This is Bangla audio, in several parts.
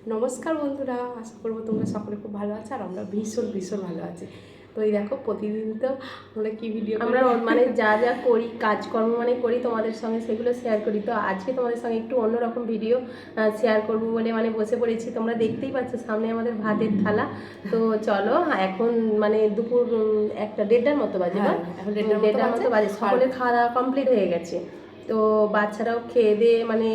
নমস্কার বন্ধুরা, আশা করবো তোমরা সকলে খুব ভালো আছো আর আমরা ভীষণ ভীষণ ভালো আছি। তো এই দেখো প্রতিদিন তো আমরা কি ভিডিও আমরা মানে যা যা করি কাজকর্ম মানে করি তোমাদের সঙ্গে সেগুলো শেয়ার করি। তো আজকে তোমাদের সঙ্গে একটু অন্যরকম ভিডিও শেয়ার করব বলে মানে বসে পড়েছি। তোমরা দেখতেই পাচ্ছ সামনে আমাদের ভাতের থালা। তো চলো এখন মানে দুপুর 1:30টার মতো বাজে, হ্যাঁ, এখন 1:30টার মতো বাজে। সকলের খাওয়া দাওয়া কমপ্লিট হয়ে গেছে। তো বাচ্চারাও খেয়ে দিয়ে মানে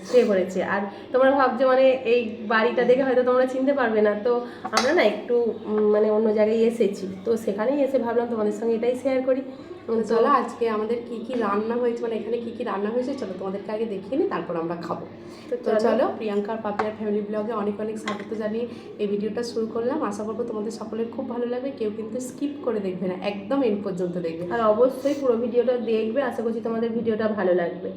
শুয়ে পড়েছে। আর তোমরা ভাবছো মানে এই বাড়িটা দেখে হয়তো তোমরা চিনতে পারবে না। তো আমরা না একটু মানে অন্য জায়গায় এসেছি, তো সেখানেই এসে ভাবলাম তোমাদের সঙ্গে এটাই শেয়ার করি। চলো আজকে আমাদের কি কি রান্না হয়েছে, মানে এখানে কি কি রান্না হয়েছে চলো তোমাদেরকে আগে দেখিয়ে নিই, তারপর আমরা খাবো। তো চলো প্রিয়াঙ্কার পাপিয়ার ফ্যামিলি ব্লগে অনেক অনেক স্বাগত জানিয়ে এই ভিডিওটা শুরু করলাম। আশা করবো তোমাদের সকলের খুব ভালো লাগবে, কেউ কিন্তু স্কিপ করে দেখবে না, একদম এন্ড পর্যন্ত দেখবে আর অবশ্যই পুরো ভিডিওটা দেখবে, আশা করছি তোমাদের ভিডিওটা ভালো লাগবে।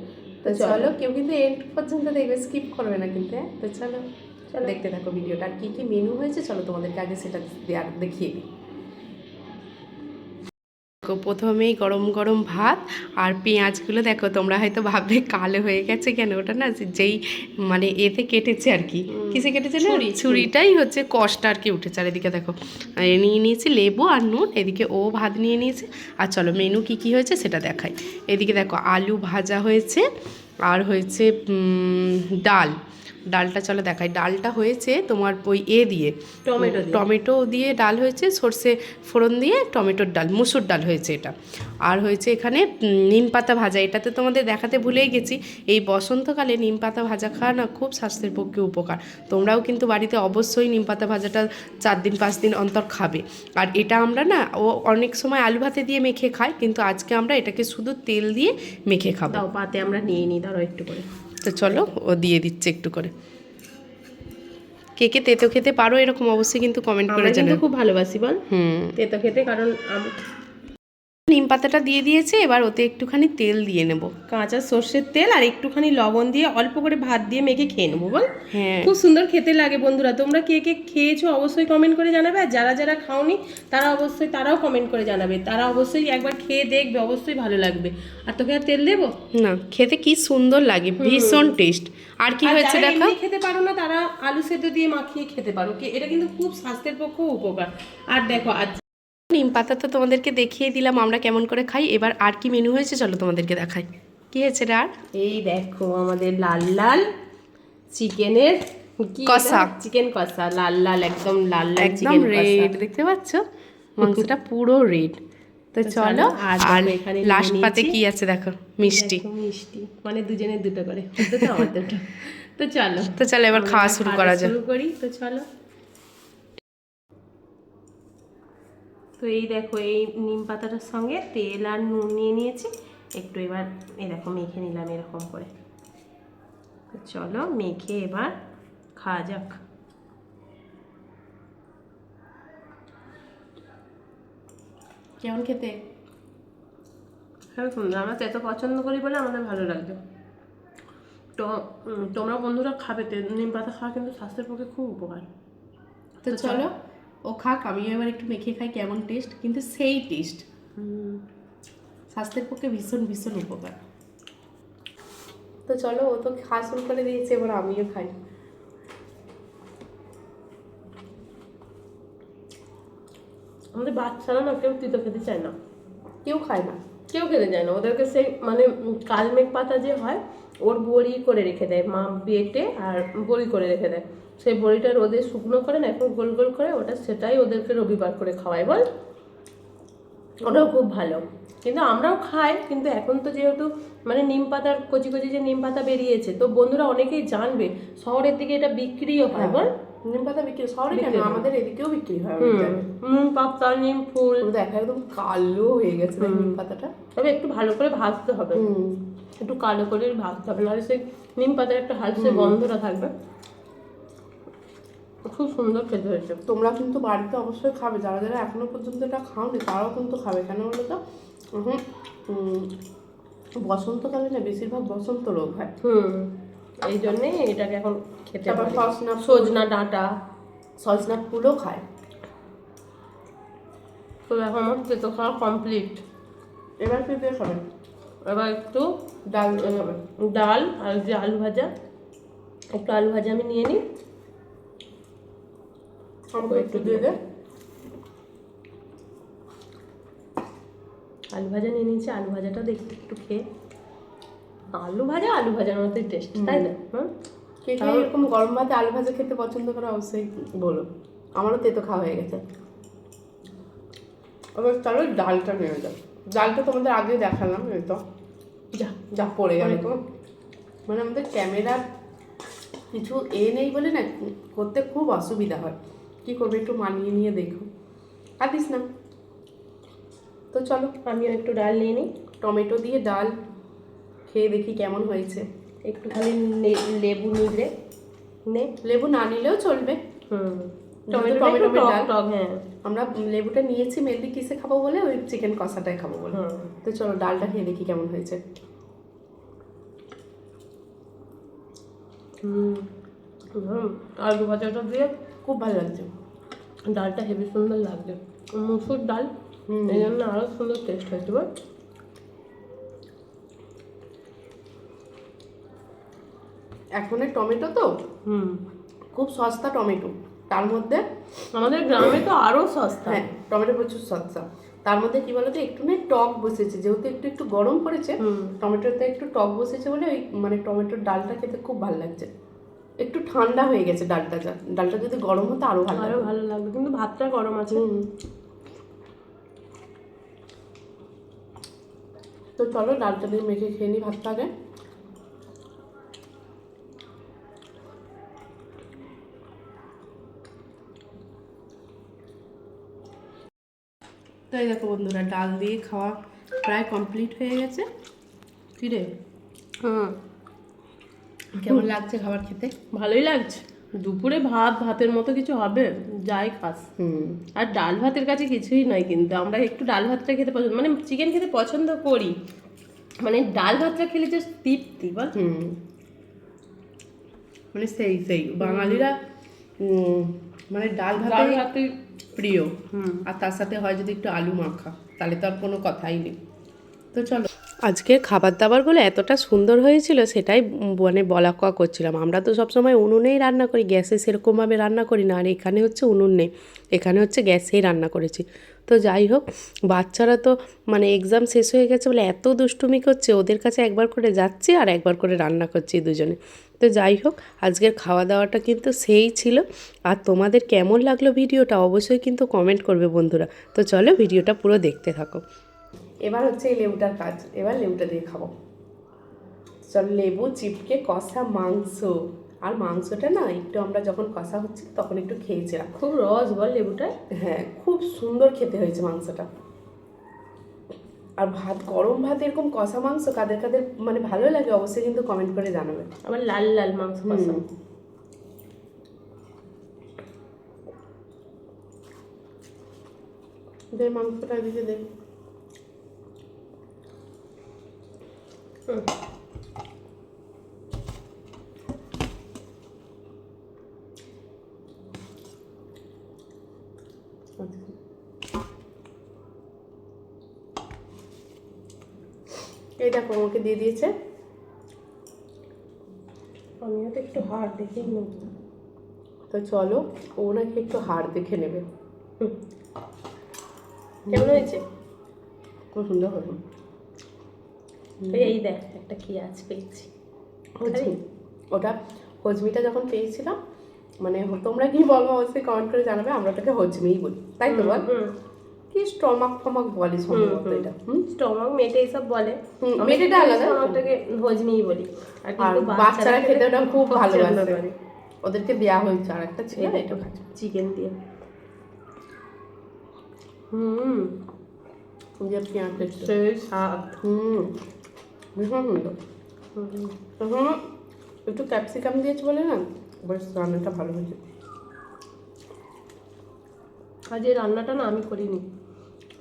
তো চলো কেউ কিন্তু এন্ড পর্যন্ত দেখবে, স্কিপ করবে না কিন্তু। তো চলো দেখতে থাকো ভিডিওটা। আর কী কী মেনু হয়েছে চলো তোমাদেরকে আগে সেটা দেখিয়ে দিই। প্রথমেই গরম গরম ভাত আর পেঁয়াজগুলো দেখো, তোমরা হয়তো ভাববে কালো হয়ে গেছে কেন, ওটা না যেই মানে এতে কেটেছে আর কি, কিসে কেটেছে না, ছুরিটাই হচ্ছে কষটা আর কি উঠেছে। আর এদিকে দেখো নিয়ে নিয়েছি লেবু আর নুন, এদিকে ও ভাত নিয়ে নিয়েছে। আর চলো মেনু কি কি হয়েছে সেটা দেখাই। এদিকে দেখো আলু ভাজা হয়েছে আর হয়েছে ডালটা চলো দেখাই। ডালটা হয়েছে তোমার ওই দিয়ে টমেটো দিয়ে ডাল হয়েছে, সর্ষে ফোড়ন দিয়ে টমেটোর ডাল, মুসুর ডাল হয়েছে এটা। আর হয়েছে এখানে নিম পাতা ভাজা, এটাতে তোমাদের দেখাতে ভুলেই গেছি। এই বসন্তকালে নিম পাতা ভাজা খাওয়া না খুব স্বাস্থ্যের পক্ষে উপকার। তোমরাও কিন্তু বাড়িতে অবশ্যই নিম পাতা ভাজাটা 4 দিন 5 দিন অন্তর খাবে। আর এটা আমরা না অনেক সময় আলু ভাতে দিয়ে মেখে খাই, কিন্তু আজকে আমরা এটাকে শুধু তেল দিয়ে মেখে খাবো। পাতে আমরা নিয়ে নিই, ধরো একটু করে। তো চলো ও দিয়ে দিচ্ছে একটু করে। কে কে তেতো খেতে পারো এরকম অবশ্যই কিন্তু কমেন্ট করে জানাও। কিন্তু খুব ভালোবাসি বল তেতো খেতে, কারণ নিম পাতাটা দিয়ে দিয়েছে, এবার ওতে একটুখানি তেল দিয়ে নেব, কাঁচা সর্ষের তেল আর একটুখানি লবণ দিয়ে অল্প করে ভাত দিয়ে মেখে খেয়ে নেবো বল। হ্যাঁ খুব সুন্দর খেতে লাগে বন্ধুরা। তোমরা কে কে খেয়েছো অবশ্যই কমেন্ট করে জানাবে, আর যারা যারা খাওনি তারাও কমেন্ট করে জানাবে। তারা অবশ্যই একবার খেয়ে দেখবে, অবশ্যই ভালো লাগবে। আর তোকে আর তেল দেবো না, খেতে কি সুন্দর লাগে, ভীষণ টেস্ট। আর কি হয়েছে দেখো, খেতে পারো না তারা আলু সেদ্ধ দিয়ে মাখিয়ে খেতে পারো, এটা কিন্তু খুব স্বাস্থ্যের পক্ষেও উপকার। আর দেখো আজ নিম পাতা তো তোমাদেরকে দেখিয়ে দিলাম আমরা কেমন করে খাই। এবার আর কি মেনু হয়েছে চলো তোমাদেরকে দেখাই। কি হয়েছে আর এই দেখো আমাদের লাল লাল চিকেনের কষা, চিকেন কষা, লাল লাল একদম লাল লাল একদম রেড, দেখতে পাচ্ছ মাংসটা পুরো রেড। তো চলো আর এখানে লাস্ট পাতে কি আছে দেখো, মিষ্টি। মিষ্টি মানে দুজনের দুটো করে, তো আমার দুটো। তো চলো এবার খাওয়া শুরু করা যাক। শুরু করি। তো চলো। তো এই দেখো এই নিম পাতাটার সঙ্গে তেল আর নুন নিয়ে নিয়েছি একটু। এবার এই দেখো মেখে নিলাম এরকম করে। তো চলো মেখে এবার খাওয়া যাক। কেমন খেতে? হ্যাঁ সুন্দর, আমরা তেতো পছন্দ করি বলে আমাদের ভালো লাগবে। তো তোমরা বন্ধুরা খাবে, নিম পাতা খাওয়া কিন্তু স্বাস্থ্যের পক্ষে খুব উপকার। তো চলো ও খাক, আমিও এবার একটু মেখে খাই কেমন টেস্ট, কিন্তু সেই টেস্ট, স্বাস্থ্যের পক্ষে ভীষণ ভীষণ উপকার। তো চলো ও তো খাওয়া শুরু করে দিয়েছে, এবার আমিও খাই। আমাদের বাচ্চারা না কেউ তিতো খেতে চায় না, কেউ খায় না, কেউ খেতে চায় না। ওদেরকে সেই মানে কালমেঘ পাতা যে হয় ওর বড়ি করে রেখে দেয় মা, বেটে আর বড়ি করে রেখে দেয়। সেই বড়িটা রোদে শুকনো করে না এখন গোল গোল করে, ওটা সেটাই ওদেরকে রবিবার করে খাওয়ায় বল। ওটাও খুব ভালো, কিন্তু আমরাও খাই। কিন্তু এখন তো যেহেতু মানে নিম পাতার কচি কচি যে নিম পাতা বেরিয়েছে, তো বন্ধুরা অনেকেই জানবে, শহরের দিকে এটা বিক্রিও হয় বল। নিম পাতা বিক্রি শহরে কেন, আমাদের এদিকেও বিক্রি হয়। নিম পাতা, নিম ফুল দেখা একদম কালো হয়ে গেছে নিম পাতাটা। তবে একটু ভালো করে ভাজতে হবে, একটু কালো করে ভাজতে হবে, নাহলে সেই নিম পাতার একটা হালকা গন্ধটা থাকবে। খুব সুন্দর খেতে হয়েছে। তোমরা কিন্তু বাড়িতে অবশ্যই খাবে, যারা যারা এখনো পর্যন্ত এটা খাওনি তারাও কিন্তু খাবে। কেন বলো তো, বসন্তকালে না বেশিরভাগ বসন্ত রোগ হয়। এই জন্যে এটাকে এখন খেতে হবে। সজনা ডাঁটা, সজনা ফুলও খায়। তো এখন আমার তেতো খাওয়া কমপ্লিট। এবার কি দিয়ে খাবেন? এবার একটু ডাল দিয়ে খাবেন। ডাল আর যে আলু ভাজা একটু আলু ভাজা আমি নিয়ে নিই, আমাকে একটু দিয়ে দে। আলু ভাজা নিয়ে নিয়েছি, আলু ভাজাটা দেখতে একটু খেয়ে, আলু ভাজার মতোই টেস্ট, তাই না? কে কে এরকম গরম ভাতে আলু ভাজা খেতে পছন্দ করে অবশ্যই বলো। আমারও তেতো খাওয়া হয়ে গেছে। এবার চলো ডালটা নিয়ে যাও। ডালটা তোমাদের আগে দেখালাম, এই তো যা যা পড়ে গেল তো। মানে আমাদের ক্যামেরার কিছু নেই বলে না করতে খুব অসুবিধা হয়। কি করবে একটু মানিয়ে নিয়ে দেখো, কাটিস না। তো চলো আমিও একটু ডাল নিয়ে নিই, টমেটো দিয়ে ডাল খেয়ে দেখি কেমন হয়েছে। একটুখানি লেবু নিলে নে। লেবু না নিলেও চলবে। টমেটো টমেটো টক ডাল। টক, হ্যাঁ। আমরা লেবুটা নিয়েছি মেনলি কিসে খাবো বলে, ওই চিকেন কষাটাই খাবো বলে। তো চলো ডালটা খেয়ে দেখি কেমন হয়েছে। আলু ভাজাটা দিয়ে খুব ভালো লাগছে। ডালটা হেবি সুন্দর লাগছে, মুসুর ডাল, এই জন্য আরো সুন্দর টেস্ট হয়েছে বল। এখনের টমেটো তো খুব সস্তা টমেটো, তার মধ্যে আমাদের গ্রামে তো আরো সস্তা। হ্যাঁ টমেটো প্রচুর সস্তা। তার মধ্যে কি বলতো একটু না টক বসেছে, যেহেতু একটু একটু গরম পড়েছে টমেটোতে একটু টক বসেছে বলে ওই মানে টমেটোর ডালটা খেতে খুব ভালো লাগছে। একটু ঠান্ডা হয়ে গেছে ডালটা, ডালটা যদি গরম হতো আরো ভালো আরো ভালো লাগবে, কিন্তু ভাতটা গরম আছে। তো চলো ডালটা দিয়ে মেখে খেয়ে নিই ভাতটা আগে। তো এই দেখো বন্ধুরা, ডাল দিয়ে খাওয়া প্রায় কমপ্লিট হয়ে গেছে। কি রে কেমন লাগছে খাবার খেতে? ভালোই লাগছে। দুপুরে ভাতের মতো কিছু হবে, যাই খাস। আর ডাল ভাতের কাছে কিছুই নয়, কিন্তু আমরা একটু ডাল ভাতটা খেতে পছন্দ, মানে চিকেন খেতে পছন্দ করি, মানে ডাল ভাতটা খেলে যে তৃপ্তি বল। মানে সেই সেই বাঙালিরা মানে ডাল ভাতে প্রিয়। আর তার সাথে হয় যদি একটু আলু মাখা, তাহলে তো আর কোনো কথাই নেই। তো চলো আজকের খাবার দাবারগুলো এতটা সুন্দর হয়েছিল সেটাই মানে বলা কওয়া করছিলাম। আমরা তো সবসময় উনুনেই রান্না করি, গ্যাসে সেরকমভাবে রান্না করি না। আর এখানে হচ্ছে উনুন নেই, এখানে হচ্ছে গ্যাসেই রান্না করেছি। তো যাই হোক, বাচ্চারা তো মানে এক্সাম শেষ হয়ে গেছে বলে এত দুষ্টুমি করছে, ওদের কাছে একবার করে যাচ্ছি আর একবার করে রান্না করছি দুজনে। তো যাই হোক, আজকের খাওয়া দাওয়াটা কিন্তু সেই ছিল। আর তোমাদের কেমন লাগলো ভিডিওটা অবশ্যই কিন্তু কমেন্ট করবে বন্ধুরা। তো চলো ভিডিওটা পুরো দেখতে থাকো। এবার হচ্ছে এই লেবুটার কাজ, এবার লেবুটা দিয়ে খাবো। চল লেবু চিপকে কষা মাংস, আর মাংসটা না একটু আমরা যখন কষা হচ্ছে তখন একটু খেয়েছিলাম, খুব রস বল লেবুটা। হ্যাঁ খুব সুন্দর খেতে হয়েছে মাংসটা। আর ভাত, গরম ভাত এরকম কষা মাংস কাদের কাদের মানে ভালো লাগে অবশ্যই কিন্তু কমেন্ট করে জানাবে। আবার লাল লাল মাংস কষা। দে মাংসটা দিকে দে। এই দেখো আমাকে দিয়ে দিয়েছে, আমিও তো একটু হাড় দেখেই নেব। তো চলো ও নাকি একটু হাড় দেখে নেবে। কেমন হয়েছে? খুব সুন্দর হলো। এই দেখ একটা কি আজ পেয়েছি, ওটা হজমিটা যখন পেয়েছিলাম, মানে তোমরা কি বলবো অবশ্যই কমেন্ট করে জানাবে, আমরা ওটাকে হজমিই বলি, তাই তো বল? কি স্টমাক ফমাক বলি সম্ভবত এটা। স্টমাক মেটে এসব বলে, মেটেটা আলাদা, ওটাকে হজমিই বলি। আর বাচ্চারা খেতে ওটা খুব ভালোবাসে, ওদেরকে দেয়া হয়েছে। আর একটা ছিল এটা চিকেন দিয়ে পেঁয়াজ সেই স্বাদ। ভীষণ সুন্দর। তখন একটু ক্যাপসিকাম দিয়েছে বলে না বেশ রান্নাটা ভালো হয়েছে। আজ এই রান্নাটা না আমি করিনি,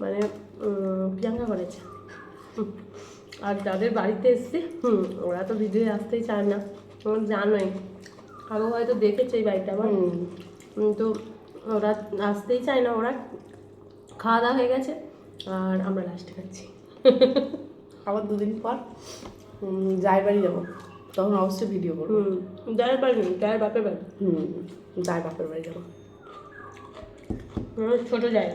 মানে প্রিয়াঙ্কা করেছে। আর যাদের বাড়িতে এসছে ওরা তো ভিডিও আসতেই চায় না, তোমরা জানোই, আরও হয়তো দেখেছে এই বাড়িটা আমার। তো ওরা আসতেই চায় না, ওরা খাওয়া দাওয়া হয়ে গেছে আর আমরা লাস্টে খাচ্ছি। আবার দুদিন পর জায়ের বাড়ি যাবো। তখন অবশ্যই ভিডিও করবো। যার বাড়ি নেই, যার বাপের বাড়ি। যাই বাপের বাড়ি যাবো। ছোট যায়।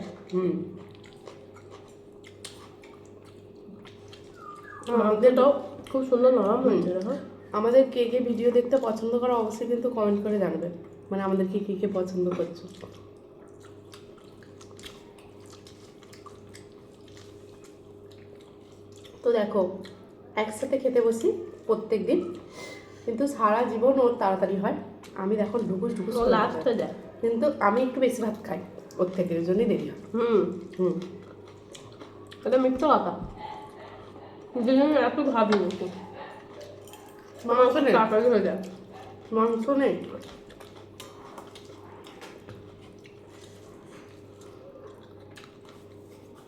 আমাদের তো খুব সুন্দর নরম হয়েছে দেখো। আমাদের কে কে ভিডিও দেখতে পছন্দ করো অবশ্যই কিন্তু কমেন্ট করে জানাবে, মানে আমাদেরকে কে কে পছন্দ করছো। তো দেখো একসাথে খেতে বসি প্রত্যেক দিন, কিন্তু সারা জীবন ওর তাড়াতাড়ি হয়, আমি দেখো ঢুকুস ঢুকুস করে লাস্টে খাই। যায়। কিন্তু আমি একটু বেশি ভাত খাই ওর থেকে, ওই জন্যই দেরি হয়। এটা মিথ্যে কথা। দুজনে একটু ভাবি একটু মাংস নেই, তাড়াতাড়ি হয়ে যায়। মাংস নেই।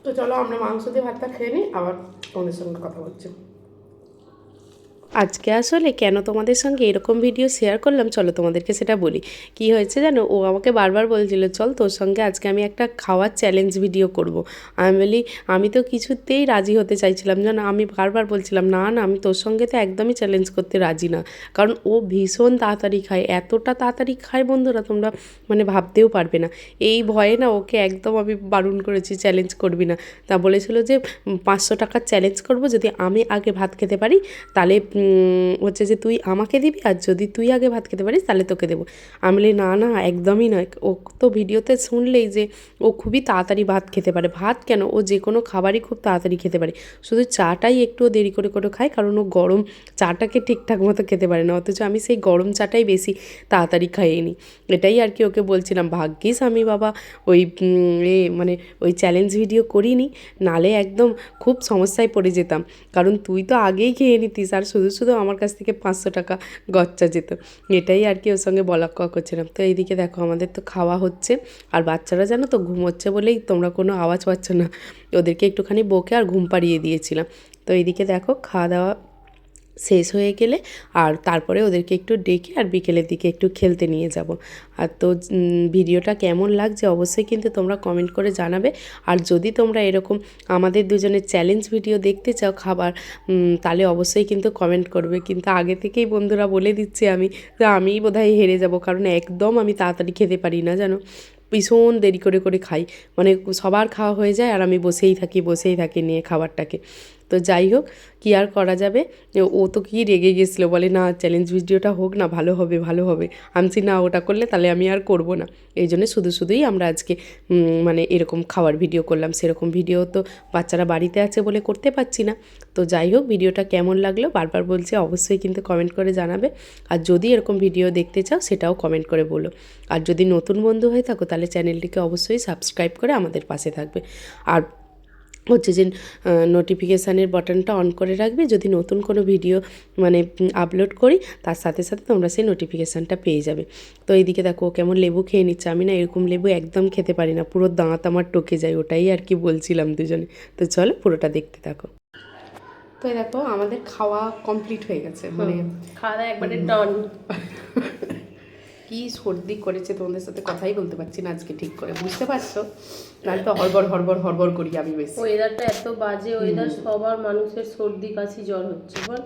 তো চলো আমরা মাংস দিয়ে ভাতটা খেয়ে নিই, আবার তোমাদের সঙ্গে কথা বলছি। আজকে আসলে কেন তোমাদের সঙ্গে এরকম ভিডিও শেয়ার করলাম চলো তোমাদেরকে সেটা বলি। কি হয়েছে জানো, ও আমাকে বারবার বলছিল চল তোর সঙ্গে আজকে আমি একটা খাওয়ার চ্যালেঞ্জ ভিডিও করব। আমি বলি আমি তো কিছুতেই রাজি হতে চাইছিলাম জানো, আমি বারবার বলছিলাম না না আমি তোর সঙ্গে তো একদমই চ্যালেঞ্জ করতে রাজি না, কারণ ও ভীষণ তাড়াতাড়ি খায়, এতটা তাড়াতাড়ি খায় বন্ধুরা তোমরা মানে ভাবতেও পারবে না। এই ভয়ে না ওকে একদম আমি বারণ করেছি চ্যালেঞ্জ করবি না। তা বলেছিল যে 500 টাকার চ্যালেঞ্জ করব, যদি আমি আগে ভাত খেতে পারি তাহলে হচ্ছে যে তুই আমাকে দিবি, আর যদি তুই আগে ভাত খেতে পারিস তাহলে তোকে দেবো। আমি বলি না না একদমই নয়। ও তো ভিডিওতে শুনলেই যে ও খুবই তাড়াতাড়ি ভাত খেতে পারে, ভাত কেন ও যে কোনো খাবারই খুব তাড়াতাড়ি খেতে পারে, শুধু চাটাই একটু দেরি করে করে খায়, কারণ ও গরম চাটাকে ঠিকঠাক মতো খেতে পারে না, অথচ আমি সেই গরম চাটাই বেশি তাড়াতাড়ি খাইয়ে নিই। এটাই আর কি ওকে বলছিলাম, ভাগ্যিস আমি বাবা ওই মানে ওই চ্যালেঞ্জ ভিডিও করিনি, নালে একদম খুব সমস্যায় পড়ে যেতাম, কারণ তুই তো আগেই খেয়ে নিতিস আর শুধু শুধু আমার কাছ থেকে 500 টাকা গচ্চা যেত। এটাই আর কি ওর সঙ্গে বলা কওয়া করছিলাম। তো এইদিকে দেখো আমাদের তো খাওয়া হচ্ছে, আর বাচ্চারা জানো তো ঘুমোচ্ছে বলেই তোমরা কোনো আওয়াজ পাচ্ছ না, ওদেরকে একটুখানি বকে আর ঘুম পাড়িয়ে দিয়েছিলাম। তো এইদিকে দেখো খাওয়া দাওয়া শেষ হয়ে গেলে আর তারপরে ওদেরকে একটু ডেকে আর বিকেলের দিকে একটু খেলতে নিয়ে যাব। আর তো ভিডিওটা কেমন লাগছে অবশ্যই কিন্তু তোমরা কমেন্ট করে জানাবে। আর যদি তোমরা এরকম আমাদের দুজনের চ্যালেঞ্জ ভিডিও দেখতে চাও খাবার, তাহলে অবশ্যই কিন্তু কমেন্ট করবে। কিন্তু আগে থেকেই বন্ধুরা বলে দিচ্ছি আমি যে আমিই বোধহয় হেরে যাব, কারণ একদম আমি তাড়াতাড়ি খেতে পারি না জানো, ভীষণ দেরি করে করে খাই, মানে সবার খাওয়া হয়ে যায় আর আমি বসেই থাকি নিয়ে খাবারটাকে। তো যাই হোক কী আর করা যাবে, ও তো কি রেগে গেছিলো, বলে না চ্যালেঞ্জ ভিডিওটা হোক না, ভালো হবে ভালো হবে। আমি না ওটা করলে তাহলে আমি আর করব না, এই জন্য শুধুই আমরা আজকে মানে এরকম খাওয়ার ভিডিও করলাম, সেরকম ভিডিও তো বাচ্চারা বাড়িতে আছে বলে করতে পারছি না। তো যাই হোক ভিডিওটা কেমন লাগলো বারবার বলছি অবশ্যই কিন্তু কমেন্ট করে জানাবে। আর যদি এরকম ভিডিও দেখতে চাও সেটাও কমেন্ট করে বলো। আর যদি নতুন বন্ধু হয়ে থাকো তাহলে চ্যানেলটিকে অবশ্যই সাবস্ক্রাইব করে আমাদের পাশে থাকবে। আর হচ্ছে যে নোটিফিকেশানের বাটনটা অন করে রাখবে, যদি নতুন কোনো ভিডিও মানে আপলোড করি তার সাথে সাথে তোমরা সেই নোটিফিকেশানটা পেয়ে যাবে। তো এইদিকে দেখো কেমন লেবু খেয়ে নিচ্ছে, আমি না এরকম লেবু একদম খেতে পারি না, পুরো দাঁত আমার টকে যায়, ওটাই আর কি বলছিলাম দুজনে। তো চলো পুরোটা দেখতে থাকো। তো দেখো আমাদের খাওয়া কমপ্লিট হয়ে গেছে, মানে খাওয়া দাওয়া একবারে ডন। কি সর্দি করেছে তোমাদের সাথে কথাই বলতে পারছি না আজকে ঠিক করে, বুঝতে পারছো, নাহলে তো হড়বড় করি আমি বেশি। ওয়েদারটা এত বাজে ওয়েদার, সবার মানুষের সর্দি কাশি জ্বর হচ্ছে বল,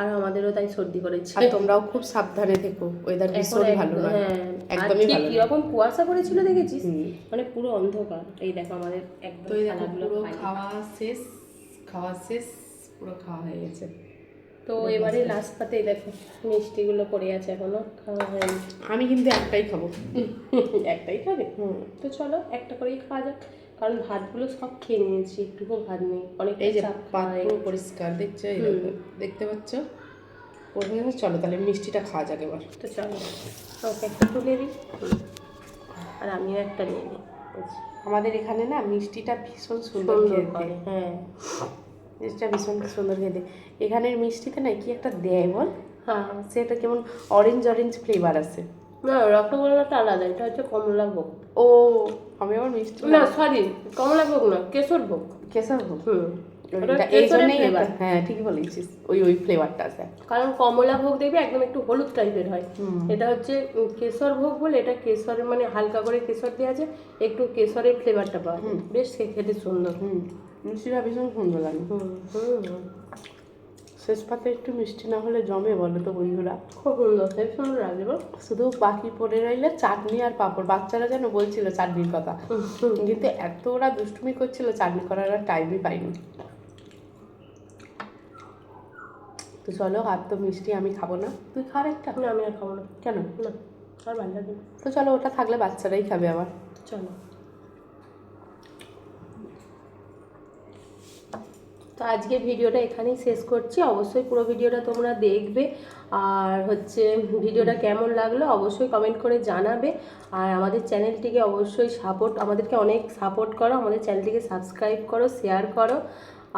আর আমাদেরও তাই সর্দি করেছে। আর তোমরাও খুব সাবধানে থেকো, ওয়েদার ভীষণ ভালো না, একদমই ভালো না। কিরকম কুয়াশা করেছিল দেখেছিস, মানে পুরো অন্ধকার। এই দেখো আমাদের একদম তো এই দেখো পুরো খাওয়া শেষ পুরো খাওয়া হয়ে গেছে। তো এবারে লাস্ট পাতে দেখো মিষ্টিগুলো পড়ে আছে, এখনো খাওয়া হয়নি। আমি কিন্তু একটাই খাবো। একটাই খাবে? তো চলো একটা করেই খাওয়া যাক, কারণ ভাতগুলো সব খেয়ে নিয়েছি, একটুকু ভাত নেই। অনেক এই যে পাত্র পরিষ্কার দেখছো, এই দেখতে পাচ্ছ। চলো তাহলে মিষ্টিটা খাওয়া যাক এবার। তো চলো ওকে একটা তুলে দিই, আর আমিও একটা নিয়ে নিই। আমাদের এখানে না মিষ্টিটা ভীষণ সুন্দর খেতে, হ্যাঁ মিষ্টিটা ভীষণ সুন্দর খেতে। এখানের মিষ্টিতে না কি একটা দেয় বল, হ্যাঁ সেটা কেমন অরেঞ্জ ফ্লেভার আছে। না রসগোল্লাটা আলাদা, এটা হচ্ছে কমলা ভোগ। ও আমি আবার মিষ্টি না সরি কমলা ভোগ না, কেশর ভোগ। এই জন্যই হ্যাঁ ঠিকই বলেছিস, ওই ফ্লেভারটা আছে। কারণ কমলা ভোগ দেখবে একদম একটু হলুদ টাইপের হয়, এটা হচ্ছে কেশর ভোগ বলে, এটা কেশরের মানে হালকা করে কেশর দেওয়া আছে, একটু কেশরের ফ্লেভারটা পাওয়া যায়, বেশ খেতে সুন্দর। মিষ্টিটা ভীষণ সুন্দর লাগে। শেষ পাতে একটু মিষ্টি না হলে জমে বলো তো বন্ধুরা। খুব সুন্দর, খুব সুন্দর লাগবে গো। শুধু বাকি পড়ে রইলে চাটনি আর পাঁপড়। বাচ্চারা যেন বলছিল চাটনির কথা, কিন্তু এত ওরা দুষ্টুমি করছিল চাটনি করার আর টাইমই পাইনি। তো চলো, আর তো মিষ্টি আমি খাবো না, তুই খার একটা। না আমি আর খাবো না। কেন? না আর ভালো লাগে না। তো চলো, ওটা থাকলে বাচ্চারাই খাবে আবার। চলো, তো আজকে ভিডিওটা এখানেই শেষ করছি। অবশ্যই পুরো ভিডিওটা তোমরা দেখবে, আর হচ্ছে ভিডিওটা কেমন লাগলো অবশ্যই কমেন্ট করে জানাবে। আর আমাদের চ্যানেলটিকে অবশ্যই আমাদেরকে অনেক সাপোর্ট করো, আমাদের চ্যানেলটিকে সাবস্ক্রাইব করো, শেয়ার করো,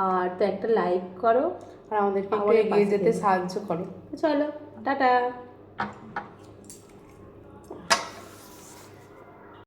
আর তো একটা লাইক করো, আর আমাদেরকে একটু এগিয়ে যেতে সাহায্য করো। চলো টাটা।